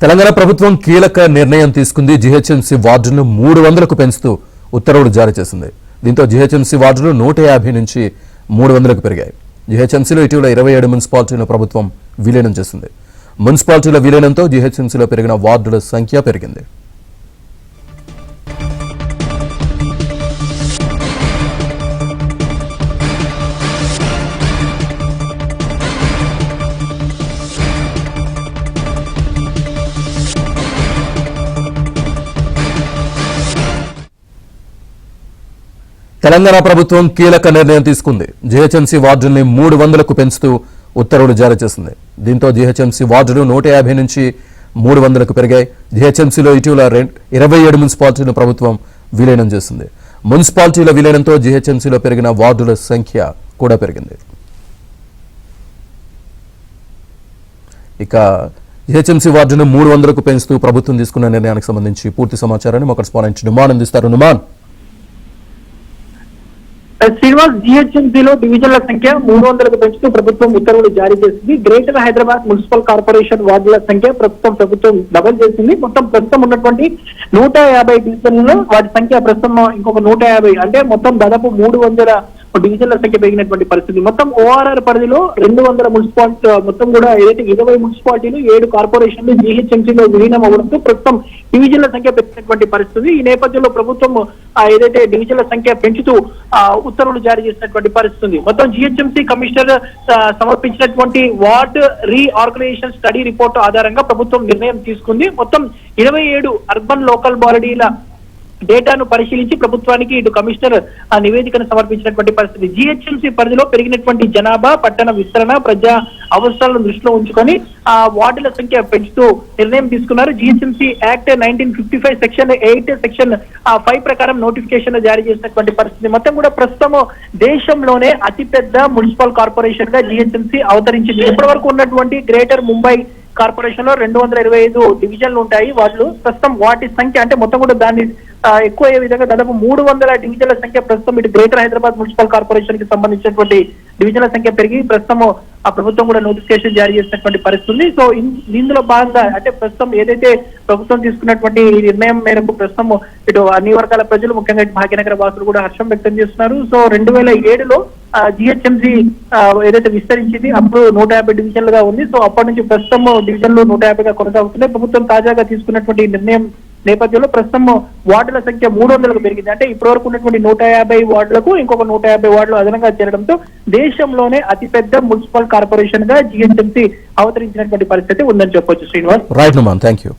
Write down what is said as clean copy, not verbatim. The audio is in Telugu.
తెలంగాణ ప్రభుత్వం కీలక నిర్ణయం తీసుకుంది. జీహెచ్ఎంసీ వార్డును 300కు పెంచుతూ ఉత్తర్వులు జారీ చేసింది. దీంతో జీహెచ్ఎంసీ వార్డులు 150 నుంచి 300కు పెరిగాయి. జీహెచ్ఎంసీలో ఇటీవల 27 మున్సిపాలిటీలను ప్రభుత్వం విలీనం చేసింది. మున్సిపాలిటీల విలీనంతో జీహెచ్ఎంసీలో పెరిగిన వార్డుల సంఖ్య పెరిగింది. తెలంగాణ ప్రభుత్వం కీలక నిర్ణయం తీసుకుంది. జీహెచ్ఎంసీ వార్డుల్ని 300కు పెంచుతూ ఉత్తర్వులు జారీ చేసింది. దీంతో జీహెచ్ఎంసీ వార్డులు 150 నుంచి 300కు పెరిగాయి. జీహెచ్ఎంసీలో ఇటీవల 27 మున్సిపాలిటీలను ప్రభుత్వం విలీనం చేసింది. మున్సిపాలిటీల విలీనంతో జీహెచ్ఎంసీలో పెరిగిన వార్డుల సంఖ్య కూడా పెరిగింది. ఇక జీహెచ్ఎంసీ వార్డును 300కు పెంచుతూ ప్రభుత్వం తీసుకున్న నిర్ణయానికి సంబంధించి పూర్తి సమాచారాన్ని మా కరెస్పాండెంట్ నుమాన్ అందిస్తారు. నుమాన్, శ్రీనివాస్, జీహెచ్ఎంసీలో డివిజన్ల సంఖ్య 300కు పెంచుతూ ప్రభుత్వం ఉత్తర్వులు జారీ చేసింది. గ్రేటర్ హైదరాబాద్ మున్సిపల్ కార్పొరేషన్ వార్డుల సంఖ్య ప్రభుత్వం డబల్ చేసింది. ప్రస్తుతం ఉన్నటువంటి 150 డివిజన్లలో వాటి సంఖ్య ప్రస్తుతం ఇంకొక 150, అంటే మొత్తం దాదాపు 300 డివిజన్ల సంఖ్య పెరిగినటువంటి పరిస్థితి. మొత్తం ఓఆర్ఆర్ పరిధిలో 200 మున్సిపాలిటీ, మొత్తం కూడా ఏదైతే 20 మున్సిపాలిటీలు 7 కార్పొరేషన్లు జీహెచ్ఎంసీలో విలీనం అవ్వడంతో ప్రస్తుతం డివిజన్ల సంఖ్య పెరిగినటువంటి పరిస్థితి. ఈ నేపథ్యంలో ప్రభుత్వం ఏదైతే డివిజన్ల సంఖ్య పెంచుతూ ఉత్తర్వులు జారీ చేసినటువంటి పరిస్థితి. మొత్తం జీహెచ్ఎంసీ కమిషనర్ సమర్పించినటువంటి వార్డ్ రీఆర్గనైజేషన్ స్టడీ రిపోర్టు ఆధారంగా ప్రభుత్వం నిర్ణయం తీసుకుంది. మొత్తం 27 అర్బన్ లోకల్ బాడీల డేటాను పరిశీలించి ప్రభుత్వానికి ఇటు కమిషనర్ నివేదికను సమర్పించినటువంటి పరిస్థితి. జీహెచ్ఎంసీ పరిధిలో పెరిగినటువంటి జనాభా, పట్టణ విస్తరణ, ప్రజా అవసరాలను దృష్టిలో ఉంచుకొని వార్డుల సంఖ్య పెంచుతూ నిర్ణయం తీసుకున్నారు. జీహెచ్ఎంసీ యాక్ట్ 1955 సెక్షన్ 8 సెక్షన్ 5 ప్రకారం నోటిఫికేషన్ జారీ చేసినటువంటి పరిస్థితి. మొత్తం కూడా ప్రస్తుతం దేశంలోనే అతిపెద్ద మున్సిపల్ కార్పొరేషన్ గా జీహెచ్ఎంసీ అవతరించింది. ఇప్పటి వరకు ఉన్నటువంటి గ్రేటర్ ముంబై కార్పొరేషన్ లో 225 డివిజన్లు ఉంటాయి. వాళ్ళు ప్రస్తుతం వాటి సంఖ్య, అంటే మొత్తం కూడా దాన్ని ఎక్కువ అయ్యే విధంగా దాదాపు 300 డివిజన్ల సంఖ్య ప్రస్తుతం ఇటు గ్రేటర్ హైదరాబాద్ మున్సిపల్ కార్పొరేషన్ కి సంబంధించినటువంటి డివిజన్ల సంఖ్య పెరిగి ప్రస్తుతం ఆ ప్రభుత్వం కూడా నోటిఫికేషన్ జారీ చేసినటువంటి పరిస్థితి. సో ఇందులో భాగంగా అంటే ప్రస్తుతం ఏదైతే ప్రభుత్వం తీసుకున్నటువంటి నిర్ణయం మేరకు ప్రస్తుతం ఇటు అన్ని వర్గాల ప్రజలు, ముఖ్యంగా ఇటు భాగ్యనగర వాసులు కూడా హర్షం వ్యక్తం చేస్తున్నారు. సో 2007లో జీహెచ్ఎంసీ ఏదైతే విస్తరించింది అప్పుడు 150 డివిజన్లుగా ఉంది. సో అప్పటి నుంచి ప్రస్తుతం డివిజన్లు 150గా కొనసాగుతున్నాయి. ప్రభుత్వం తాజాగా తీసుకున్నటువంటి నిర్ణయం నేపథ్యంలో ప్రస్తుతం వార్డుల సంఖ్య 300కు పెరిగింది. అంటే ఇప్పటి వరకు ఉన్నటువంటి 150 వార్డులకు ఇంకొక 150 వార్డులు అదనంగా చేరడంతో దేశంలోనే అతిపెద్ద మున్సిపల్ కార్పొరేషన్ గా జీహెచ్ఎంసీ అవతరించినటువంటి పరిస్థితి ఉందని చెప్పొచ్చు. Srinivas, right Numan, thank you.